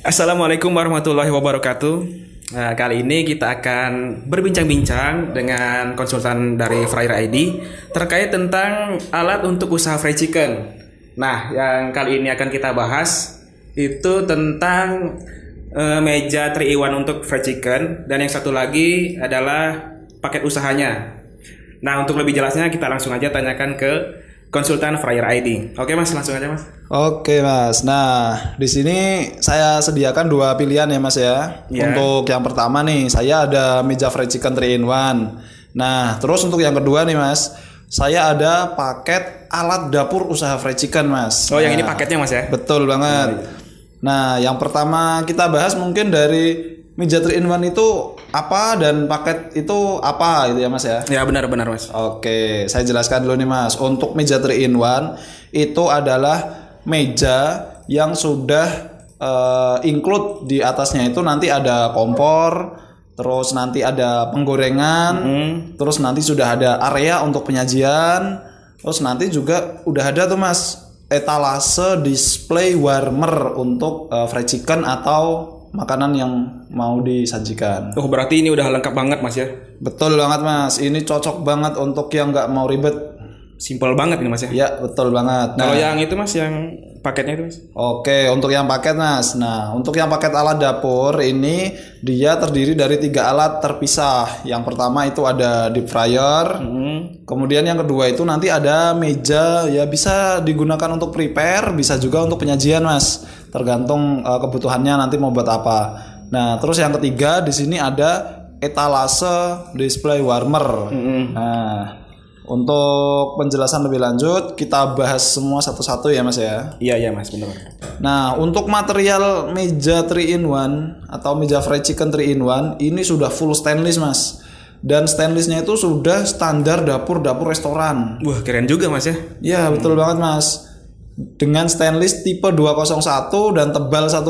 Assalamualaikum warahmatullahi wabarakatuh. Nah, kali ini kita akan berbincang-bincang dengan konsultan dari Fryer ID terkait tentang alat untuk usaha fried chicken. Nah, yang kali ini akan kita bahas itu tentang meja 3-in-1 untuk fried chicken, dan yang satu lagi adalah paket usahanya. Nah, untuk lebih jelasnya kita langsung aja tanyakan ke konsultan Fryer ID. Oke Mas, langsung aja Mas. Oke Mas, nah di sini saya sediakan dua pilihan ya Mas ya. Iya. Untuk yang pertama nih, saya ada meja fried chicken 3-in-1. Nah, terus untuk yang kedua nih Mas, saya ada paket alat dapur usaha fried chicken Mas. Oh, yang ini paketnya Mas ya? Betul banget. Nah, yang pertama kita bahas mungkin dari meja 3-in-1 itu apa dan paket itu apa gitu ya Mas ya. Ya, benar-benar Mas. Oke, saya jelaskan dulu nih Mas. Untuk meja 3-in-1 itu adalah meja yang sudah include di atasnya itu nanti ada kompor, terus nanti ada penggorengan, terus nanti sudah ada area untuk penyajian, terus nanti juga udah ada tuh Mas etalase display warmer untuk fried chicken atau makanan yang mau disajikan. Oh, berarti ini udah lengkap banget Mas ya? Betul banget Mas, ini cocok banget untuk yang nggak mau ribet. Simpel banget ini Mas ya? Ya betul banget. Kalau yang itu Mas, yang paketnya itu Mas? Oke, untuk yang paket Mas. Nah, untuk yang paket alat dapur ini dia terdiri dari 3 alat terpisah. Yang pertama itu ada deep fryer. Kemudian yang kedua itu nanti ada meja, ya bisa digunakan untuk prepare, bisa juga untuk penyajian Mas. Tergantung kebutuhannya nanti mau buat apa. Nah, terus yang ketiga di sini ada etalase display warmer. Nah, untuk penjelasan lebih lanjut kita bahas semua satu-satu ya Mas ya. Iya Mas, benar. Nah, untuk material meja 3-in-1 atau meja fried chicken 3-in-1 ini sudah full stainless Mas. Dan stainlessnya itu sudah standar dapur-dapur restoran. Wah, keren juga Mas ya. Ya, betul banget Mas. Dengan stainless tipe 201 dan tebal 1,2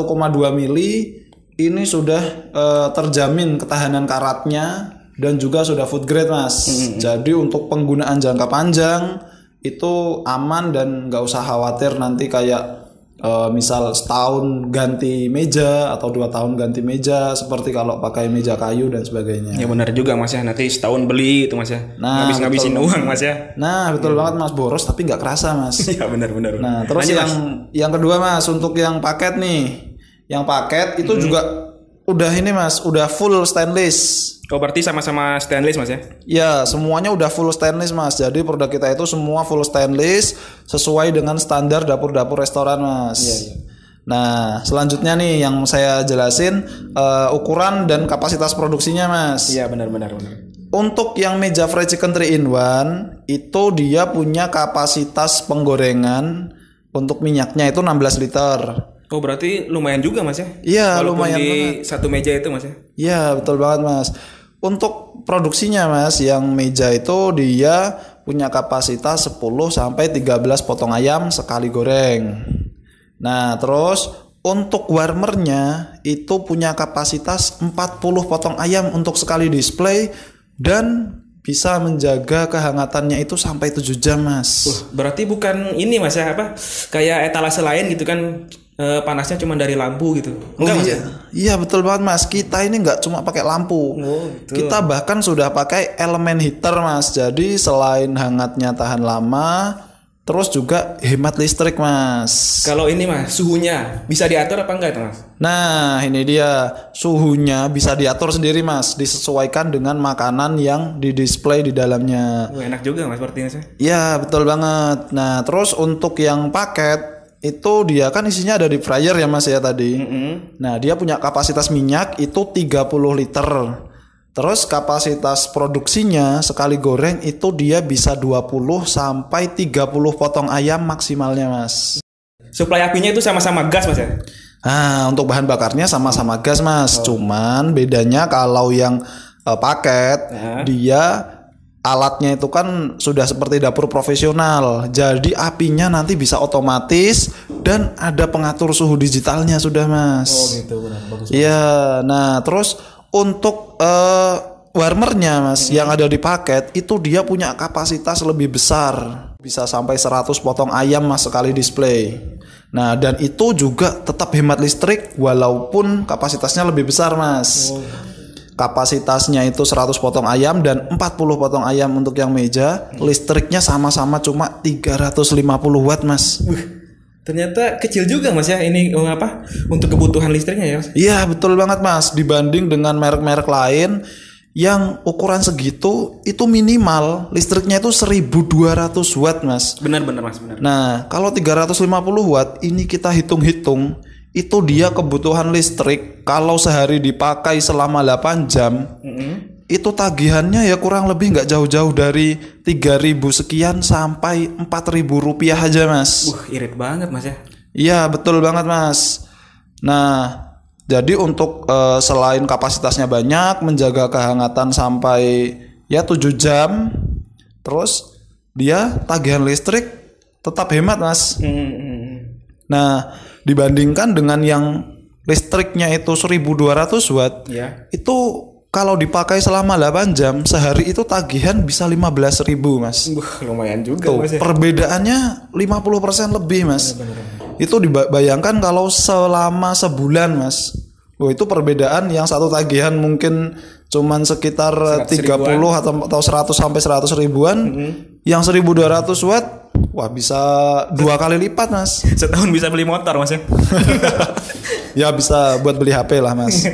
mili, ini sudah terjamin ketahanan karatnya dan juga sudah food grade Mas. Jadi untuk penggunaan jangka panjang itu aman dan nggak usah khawatir nanti kayak misal setahun ganti meja atau 2 tahun ganti meja seperti kalau pakai meja kayu dan sebagainya. Ya benar juga Mas ya, nanti setahun beli itu Mas ya. Nah, ngabisin betul. uang Mas ya. Nah, betul banget Mas, boros tapi nggak kerasa Mas. Iya benar. Nah, terus Lanjut, Mas. yang kedua Mas, untuk yang paket nih. Yang paket itu juga udah ini Mas, udah full stainless. Oh, berarti sama-sama stainless Mas ya? Ya, semuanya udah full stainless Mas. Jadi produk kita itu semua full stainless sesuai dengan standar dapur-dapur restoran Mas. Iya. Nah, selanjutnya nih yang saya jelasin ukuran dan kapasitas produksinya Mas. Iya, benar. Untuk yang meja fried chicken 3-in-1 itu dia punya kapasitas penggorengan untuk minyaknya itu 16 liter. Oh, berarti lumayan juga Mas ya? Iya, Walaupun lumayan di banget. satu meja itu Mas ya? Iya, betul banget Mas. Untuk produksinya Mas, yang meja itu dia punya kapasitas 10 sampai 13 potong ayam sekali goreng. Nah, terus untuk warmernya itu punya kapasitas 40 potong ayam untuk sekali display dan bisa menjaga kehangatannya itu sampai 7 jam Mas. Berarti bukan ini Mas ya, apa? Kayak etalase lain gitu kan, panasnya cuma dari lampu gitu. Enggak Mas ya? Iya betul banget Mas. Kita ini nggak cuma pakai lampu. Gitu. Kita bahkan sudah pakai elemen heater Mas. Jadi selain hangatnya tahan lama, terus juga hemat listrik Mas. Kalau ini Mas, suhunya bisa diatur apa enggak itu Mas? Nah ini dia, suhunya bisa diatur sendiri Mas, disesuaikan dengan makanan yang didisplay di dalamnya. Enak juga Mas sepertinya saya. Ya betul banget. Nah terus untuk yang paket itu dia kan isinya ada di fryer ya Mas ya tadi. Nah dia punya kapasitas minyak itu 30 liter. Terus kapasitas produksinya sekali goreng itu dia bisa 20 sampai 30 potong ayam maksimalnya Mas. Suplai apinya itu sama-sama gas Mas ya? Nah untuk bahan bakarnya sama-sama gas Mas. Cuman bedanya kalau yang paket dia alatnya itu kan sudah seperti dapur profesional. Jadi apinya nanti bisa otomatis dan ada pengatur suhu digitalnya sudah Mas. Oh gitu, benar. Bagus. Iya, nah terus untuk warmernya Mas yang ada di paket itu dia punya kapasitas lebih besar. Bisa sampai 100 potong ayam Mas sekali display. Nah, dan itu juga tetap hemat listrik walaupun kapasitasnya lebih besar, Mas. Kapasitasnya itu 100 potong ayam dan 40 potong ayam untuk yang meja. Listriknya sama-sama cuma 350 watt, Mas. Ternyata kecil juga mas ya ini untuk kebutuhan listriknya ya mas? Iya betul banget mas. Dibanding dengan merek-merek lain yang ukuran segitu itu minimal listriknya itu 1200 watt mas. Benar mas benar. Nah kalau 350 watt ini kita hitung-hitung itu dia kebutuhan listrik kalau sehari dipakai selama 8 jam. Itu tagihannya ya kurang lebih nggak jauh-jauh dari 3.000 sekian sampai 4.000 rupiah aja mas. Irit banget mas ya. Iya betul banget mas. Nah jadi untuk selain kapasitasnya banyak, menjaga kehangatan sampai ya 7 jam, terus dia tagihan listrik tetap hemat mas. Nah dibandingkan dengan yang listriknya itu 1.200 watt, itu kalau dipakai selama 8 jam sehari itu tagihan bisa 15.000 mas. Lumayan juga tuh, mas ya. Perbedaannya 50% lebih mas. Bener. Itu dibayangkan kalau selama sebulan mas. Itu perbedaan yang satu tagihan mungkin cuman sekitar 30 atau 100 sampai 100 ribuan. Yang 1.200 watt wah bisa 2 kali lipat mas. Setahun bisa beli motor mas ya. Ya bisa buat beli HP lah mas.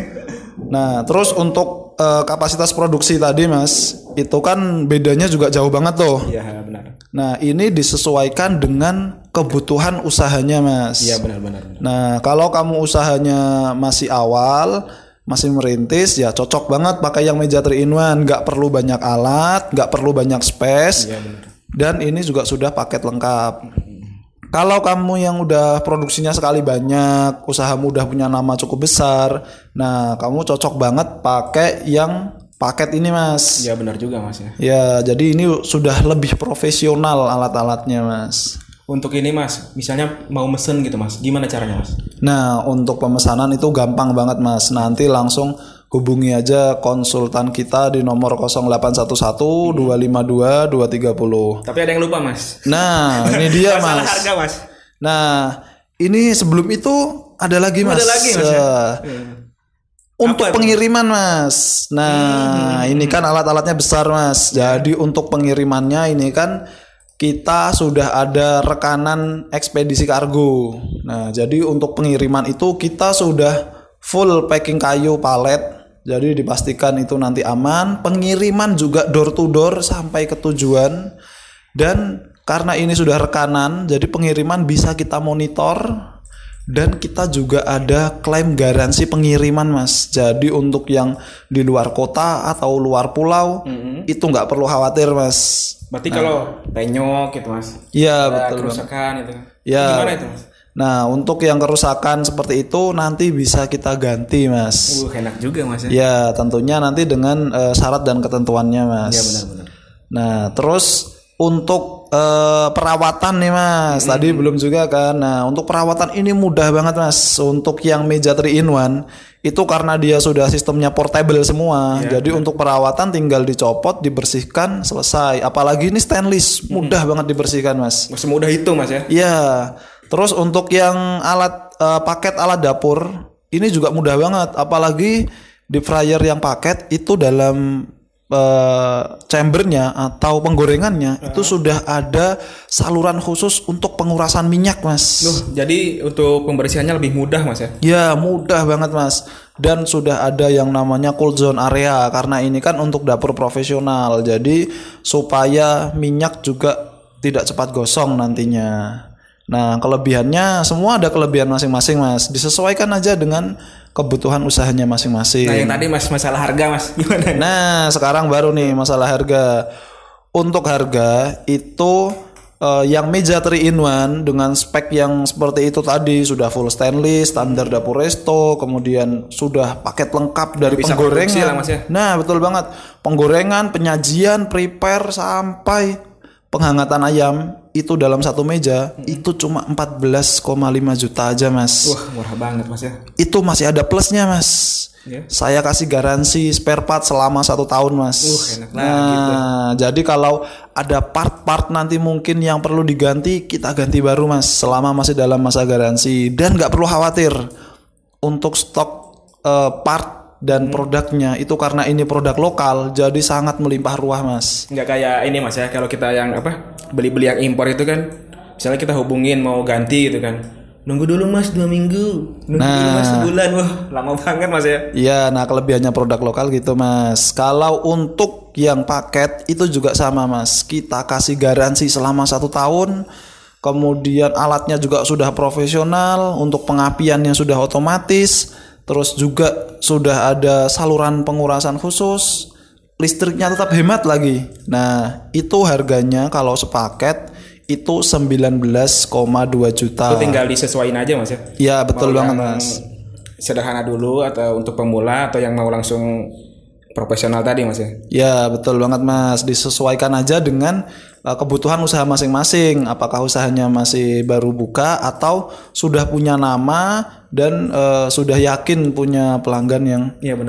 Nah terus untuk kapasitas produksi tadi mas itu kan bedanya juga jauh banget tuh. Iya benar. Nah ini disesuaikan dengan kebutuhan usahanya mas. Iya benar. Nah kalau kamu usahanya masih awal, masih merintis ya cocok banget pakai yang meja 3-in-1. Nggak perlu banyak alat, nggak perlu banyak space. Iya benar. Dan ini juga sudah paket lengkap. Kalau kamu yang udah produksinya sekali banyak, usahamu udah punya nama cukup besar, nah kamu cocok banget pakai yang paket ini mas. Ya benar juga mas ya. Ya jadi ini sudah lebih profesional alat-alatnya mas. Untuk ini mas, misalnya mau mesen gitu mas, gimana caranya mas? Nah untuk pemesanan itu gampang banget mas. Nanti langsung hubungi aja konsultan kita di nomor 0811 252 230. Tapi ada yang lupa mas. Nah ini dia mas. Masalah harga mas. Nah ini sebelum itu ada lagi mas. Ada lagi mas ya? Untuk pengiriman mas. Nah ini kan alat-alatnya besar mas. Jadi untuk pengirimannya ini kan kita sudah ada rekanan ekspedisi kargo. Nah jadi untuk pengiriman itu kita sudah full packing kayu palet. Jadi dipastikan itu nanti aman. Pengiriman juga door to door sampai ke tujuan. Dan karena ini sudah rekanan, jadi pengiriman bisa kita monitor. Dan kita juga ada klaim garansi pengiriman mas. Jadi untuk yang di luar kota atau luar pulau itu nggak perlu khawatir mas. Berarti kalau penyok gitu mas. Iya betul. Kerusakan itu. Ya. Gimana itu mas? Nah untuk yang kerusakan seperti itu nanti bisa kita ganti mas. Enak juga mas ya. Ya tentunya nanti dengan syarat dan ketentuannya mas. Iya benar. Nah terus untuk perawatan nih mas. Tadi belum juga kan. Nah untuk perawatan ini mudah banget mas. Untuk yang meja 3-in-1 itu karena dia sudah sistemnya portable semua. Jadi untuk perawatan tinggal dicopot, dibersihkan, selesai. Apalagi ini stainless, mudah banget dibersihkan mas. Semudah itu mas ya. Iya. Terus untuk yang alat paket alat dapur ini juga mudah banget. Apalagi deep fryer yang paket itu dalam chambernya atau penggorengannya itu sudah ada saluran khusus untuk pengurasan minyak mas. Jadi untuk pembersihannya lebih mudah mas ya? Ya mudah banget mas. Dan sudah ada yang namanya cold zone area karena ini kan untuk dapur profesional. Jadi supaya minyak juga tidak cepat gosong nantinya. Nah kelebihannya semua ada kelebihan masing-masing mas. Disesuaikan aja dengan kebutuhan usahanya masing-masing. Nah yang tadi mas masalah harga mas gimana? Nah sekarang baru nih masalah harga. Untuk harga itu yang meja 3-in-1 dengan spek yang seperti itu tadi sudah full stainless, standar dapur resto, kemudian sudah paket lengkap dari bisa penggorengan. lah, mas, ya? Nah betul banget, penggorengan, penyajian, prepare sampai penghangatan ayam itu dalam satu meja itu cuma 14,5 juta aja Mas. Wah, murah banget Mas ya. Itu masih ada plusnya Mas. Saya kasih garansi spare part selama 1 tahun Mas. Enak gitu. Jadi kalau ada part-part nanti mungkin yang perlu diganti, kita ganti baru Mas selama masih dalam masa garansi. Dan nggak perlu khawatir untuk stok part dan produknya itu, karena ini produk lokal jadi sangat melimpah ruah Mas. Nggak kayak ini Mas ya, kalau kita yang beli-beli yang impor itu kan, misalnya kita hubungin mau ganti gitu kan, nunggu dulu Mas 2 minggu, nunggu dulu Mas sebulan, wah lama banget Mas ya. Iya, nah kelebihannya produk lokal gitu Mas. Kalau untuk yang paket itu juga sama Mas, kita kasih garansi selama 1 tahun. Kemudian alatnya juga sudah profesional, untuk pengapiannya sudah otomatis. Terus juga sudah ada saluran pengurasan khusus, listriknya tetap hemat lagi. Nah itu harganya kalau sepaket itu 19,2 juta. Itu tinggal disesuaiin aja Mas ya. Iya betul banget Mas. Sederhana dulu atau untuk pemula, atau yang mau langsung profesional tadi Mas ya. Ya betul banget Mas, disesuaikan aja dengan kebutuhan usaha masing-masing. Apakah usahanya masih baru buka atau sudah punya nama dan sudah yakin punya pelanggan yang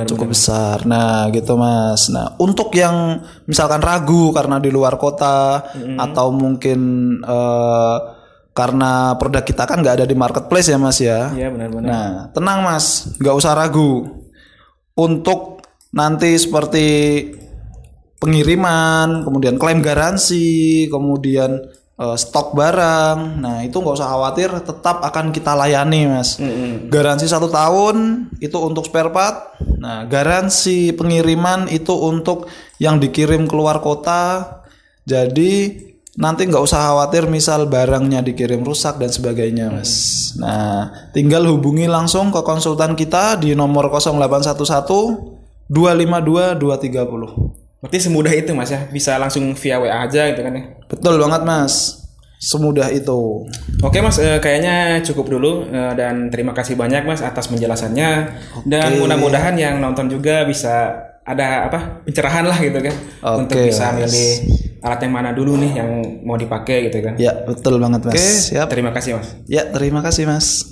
cukup besar. Nah gitu Mas. Nah untuk yang misalkan ragu karena di luar kota atau mungkin karena produk kita kan nggak ada di marketplace ya Mas ya. Iya benar-benar. Nah tenang Mas, nggak usah ragu. Untuk nanti seperti pengiriman, kemudian klaim garansi, kemudian stok barang, nah itu nggak usah khawatir, tetap akan kita layani Mas. Garansi 1 tahun itu untuk spare part. Nah garansi pengiriman itu untuk yang dikirim keluar kota. Jadi nanti nggak usah khawatir misal barangnya dikirim rusak dan sebagainya Mas. Nah tinggal hubungi langsung ke konsultan kita di nomor 0811 252 230. Berarti semudah itu Mas ya, bisa langsung via WA aja gitu kan ya. Betul banget Mas, semudah itu. Oke Mas, kayaknya cukup dulu, dan terima kasih banyak Mas atas penjelasannya. Dan mudah-mudahan yang nonton juga bisa ada pencerahan lah gitu kan, untuk bisa milih alat yang mana dulu nih yang mau dipakai gitu kan. Ya betul banget Mas. Oke, siap. Terima kasih Mas. Ya terima kasih Mas.